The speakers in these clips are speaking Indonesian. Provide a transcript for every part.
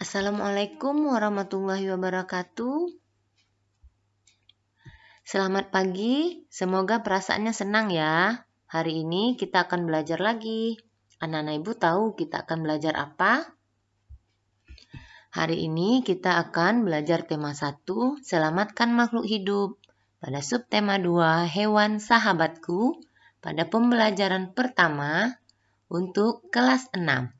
Assalamualaikum warahmatullahi wabarakatuh. Selamat pagi, semoga perasaannya senang ya. Hari ini kita akan belajar lagi. Anak-anak ibu tahu kita akan belajar apa? Hari ini kita akan belajar tema 1, selamatkan makhluk hidup. Pada subtema 2, hewan sahabatku. Pada pembelajaran pertama untuk kelas 6.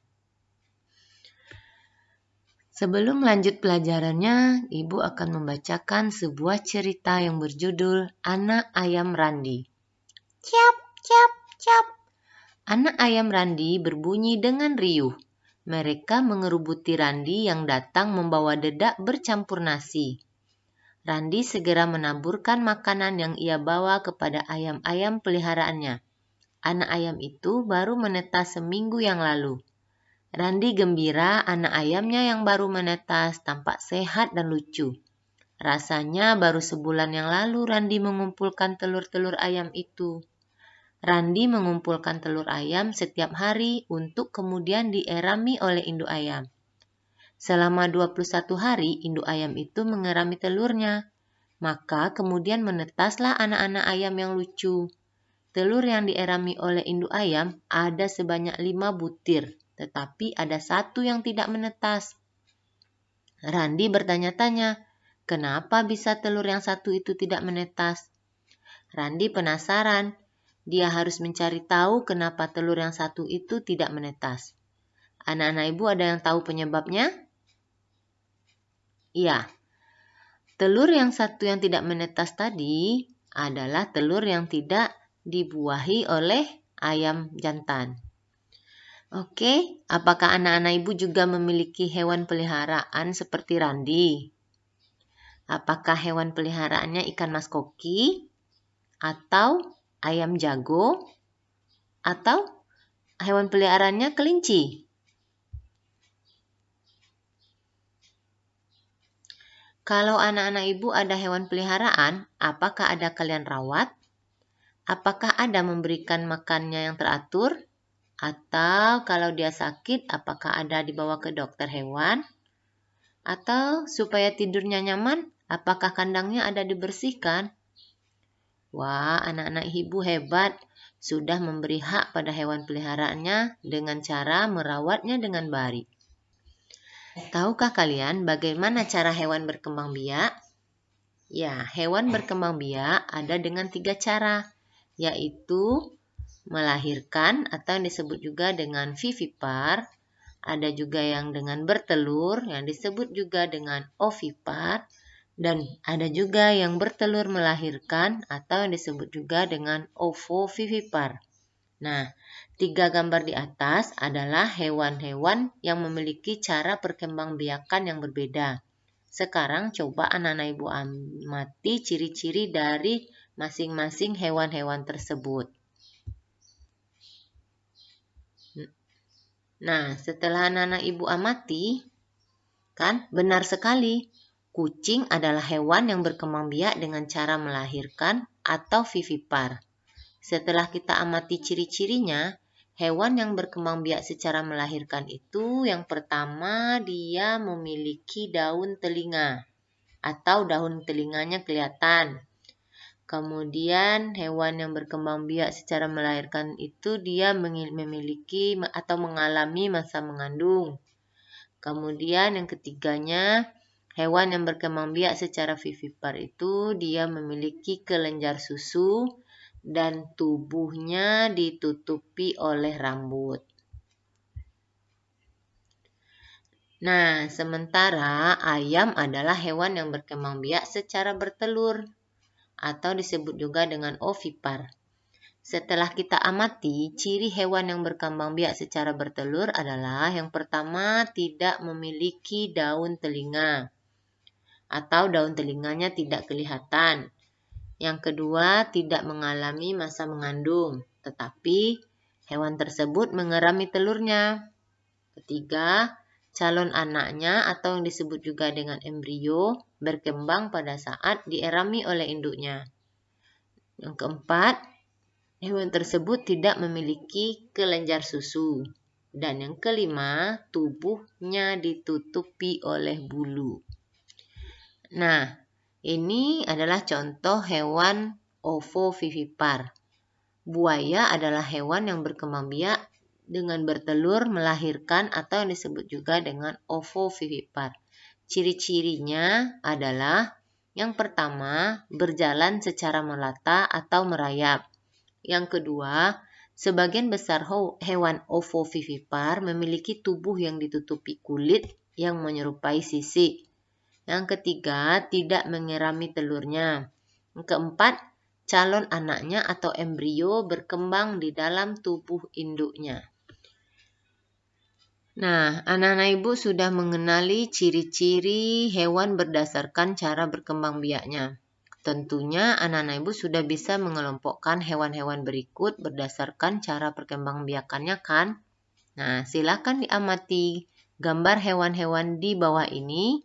Sebelum lanjut pelajarannya, Ibu akan membacakan sebuah cerita yang berjudul Anak Ayam Randi. Cap, cap, cap. Anak ayam Randi berbunyi dengan riuh. Mereka mengerubuti Randi yang datang membawa dedak bercampur nasi. Randi segera menaburkan makanan yang ia bawa kepada ayam-ayam peliharaannya. Anak ayam itu baru menetas seminggu yang lalu. Randi gembira anak ayamnya yang baru menetas tampak sehat dan lucu. Rasanya baru sebulan yang lalu Randi mengumpulkan telur-telur ayam itu. Randi mengumpulkan telur ayam setiap hari untuk kemudian dierami oleh induk ayam. Selama 21 hari induk ayam itu mengerami telurnya. Maka kemudian menetaslah anak-anak ayam yang lucu. Telur yang dierami oleh induk ayam ada sebanyak 5 butir. Tetapi ada 1 yang tidak menetas. Randi bertanya-tanya, kenapa bisa telur yang 1 itu tidak menetas? Randi penasaran. Dia harus mencari tahu kenapa telur yang 1 itu tidak menetas. Anak-anak ibu ada yang tahu penyebabnya? Iya. Telur yang 1 yang tidak menetas tadi adalah telur yang tidak dibuahi oleh ayam jantan. Oke, apakah anak-anak ibu juga memiliki hewan peliharaan seperti Randi? Apakah hewan peliharaannya ikan mas koki? Atau ayam jago? Atau hewan peliharaannya kelinci? Kalau anak-anak ibu ada hewan peliharaan, apakah ada kalian rawat? Apakah ada memberikan makannya yang teratur? Atau kalau dia sakit, apakah ada dibawa ke dokter hewan? Atau supaya tidurnya nyaman, apakah kandangnya ada dibersihkan? Wah, anak-anak ibu hebat. Sudah memberi hak pada hewan peliharaannya dengan cara merawatnya dengan baik. Tahukah kalian bagaimana cara hewan berkembang biak? Ya, hewan berkembang biak ada dengan 3 cara, yaitu melahirkan atau yang disebut juga dengan vivipar, ada juga yang dengan bertelur yang disebut juga dengan ovipar, dan ada juga yang bertelur melahirkan atau yang disebut juga dengan ovovivipar. Nah, 3 gambar di atas adalah hewan-hewan yang memiliki cara perkembangbiakan yang berbeda. Sekarang coba anak-anak ibu amati ciri-ciri dari masing-masing hewan-hewan tersebut. Nah, setelah anak-anak ibu amati, kan benar sekali. Kucing adalah hewan yang berkembang biak dengan cara melahirkan atau vivipar. Setelah kita amati ciri-cirinya, hewan yang berkembang biak secara melahirkan itu yang pertama dia memiliki daun telinga atau daun telinganya kelihatan. Kemudian hewan yang berkembang biak secara melahirkan itu dia memiliki atau mengalami masa mengandung. Kemudian yang ketiganya, hewan yang berkembang biak secara vivipar itu dia memiliki kelenjar susu dan tubuhnya ditutupi oleh rambut. Nah, sementara ayam adalah hewan yang berkembang biak secara bertelur atau disebut juga dengan ovipar. Setelah kita amati, ciri hewan yang berkembang biak secara bertelur adalah yang pertama tidak memiliki daun telinga atau daun telinganya tidak kelihatan. Yang kedua, tidak mengalami masa mengandung, tetapi hewan tersebut mengerami telurnya. Ketiga, calon anaknya atau yang disebut juga dengan embrio berkembang pada saat dierami oleh induknya. Yang keempat, hewan tersebut tidak memiliki kelenjar susu. Dan yang kelima, tubuhnya ditutupi oleh bulu. Nah, ini adalah contoh hewan ovovivipar. Buaya adalah hewan yang berkembang biak dengan bertelur, melahirkan, atau yang disebut juga dengan ovovivipar. Ciri-cirinya adalah yang pertama, berjalan secara melata atau merayap. Yang kedua, sebagian besar hewan ovovivipar memiliki tubuh yang ditutupi kulit yang menyerupai sisik. Yang ketiga, tidak menyirami telurnya. Yang keempat, calon anaknya atau embrio berkembang di dalam tubuh induknya. Nah, anak-anak ibu sudah mengenali ciri-ciri hewan berdasarkan cara berkembang biaknya. Tentunya anak-anak ibu sudah bisa mengelompokkan hewan-hewan berikut berdasarkan cara perkembangbiakannya kan? Nah, silakan diamati gambar hewan-hewan di bawah ini.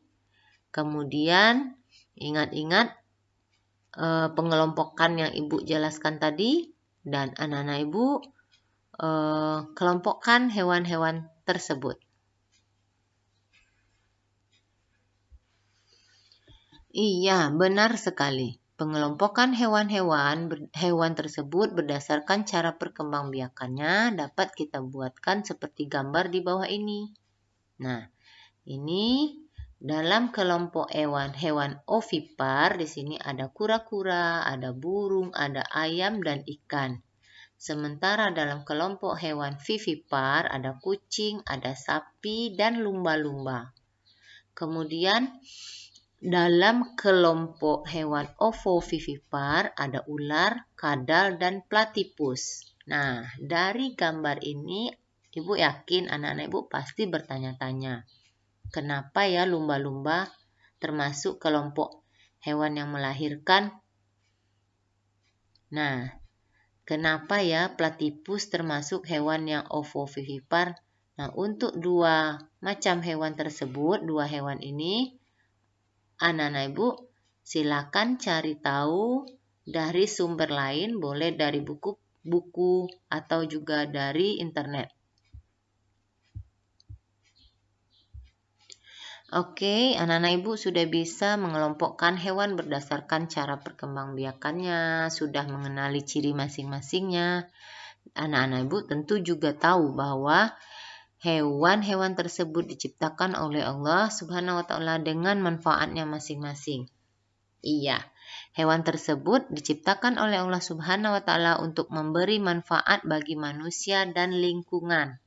Kemudian ingat-ingat pengelompokan yang ibu jelaskan tadi dan anak-anak ibu kelompokkan hewan-hewan tersebut. Iya, benar sekali. Pengelompokan hewan tersebut berdasarkan cara perkembangbiakannya dapat kita buatkan seperti gambar di bawah ini. Nah, ini dalam kelompok hewan ovipar, di sini ada kura-kura, ada burung, ada ayam, dan ikan. Sementara dalam kelompok hewan vivipar, ada kucing, ada sapi, dan lumba-lumba. Kemudian, dalam kelompok hewan ovovivipar, ada ular, kadal, dan platypus. Nah, dari gambar ini, Ibu yakin anak-anak Ibu pasti bertanya-tanya. Kenapa ya lumba-lumba termasuk kelompok hewan yang melahirkan? Nah, kenapa ya platypus termasuk hewan yang ovovivipar? Nah, untuk dua macam hewan tersebut, dua hewan ini, anak-anak ibu silakan cari tahu dari sumber lain, boleh dari buku atau juga dari internet. Oke, anak-anak ibu sudah bisa mengelompokkan hewan berdasarkan cara perkembangbiakannya, sudah mengenali ciri masing-masingnya. Anak-anak ibu tentu juga tahu bahwa hewan-hewan tersebut diciptakan oleh Allah Subhanahu wa Ta'ala dengan manfaatnya masing-masing. Iya, hewan tersebut diciptakan oleh Allah Subhanahu wa Ta'ala untuk memberi manfaat bagi manusia dan lingkungan.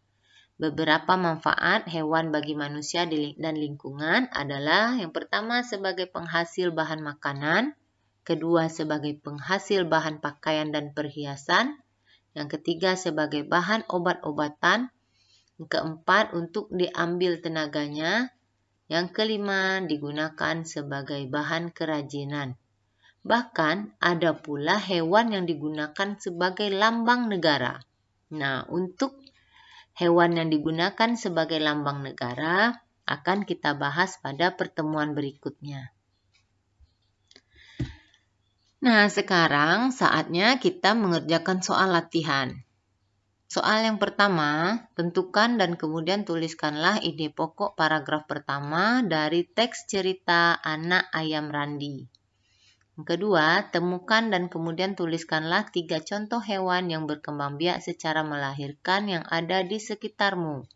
Beberapa manfaat hewan bagi manusia dan lingkungan adalah yang pertama sebagai penghasil bahan makanan, kedua sebagai penghasil bahan pakaian dan perhiasan, yang ketiga sebagai bahan obat-obatan, yang keempat untuk diambil tenaganya, yang kelima digunakan sebagai bahan kerajinan. Bahkan ada pula hewan yang digunakan sebagai lambang negara. Nah, untuk hewan yang digunakan sebagai lambang negara akan kita bahas pada pertemuan berikutnya. Nah, sekarang saatnya kita mengerjakan soal latihan. Soal yang pertama, tentukan dan kemudian tuliskanlah ide pokok paragraf pertama dari teks cerita Anak Ayam Randi. Yang kedua, temukan dan kemudian tuliskanlah 3 contoh hewan yang berkembang biak secara melahirkan yang ada di sekitarmu.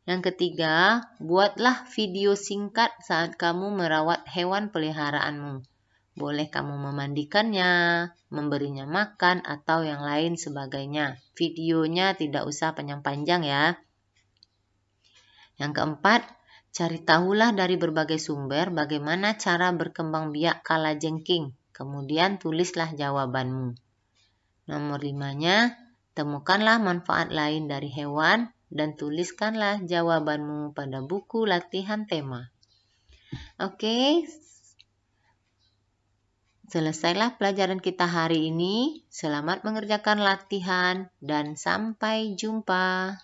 Yang ketiga, buatlah video singkat saat kamu merawat hewan peliharaanmu. Boleh kamu memandikannya, memberinya makan, atau yang lain sebagainya. Videonya tidak usah panjang-panjang ya. Yang keempat, cari tahulah dari berbagai sumber bagaimana cara berkembang biak kalajengking. Kemudian tulislah jawabanmu. Nomor 5-nya, temukanlah manfaat lain dari hewan dan tuliskanlah jawabanmu pada buku latihan tema. Oke, selesailah pelajaran kita hari ini. Selamat mengerjakan latihan dan sampai jumpa.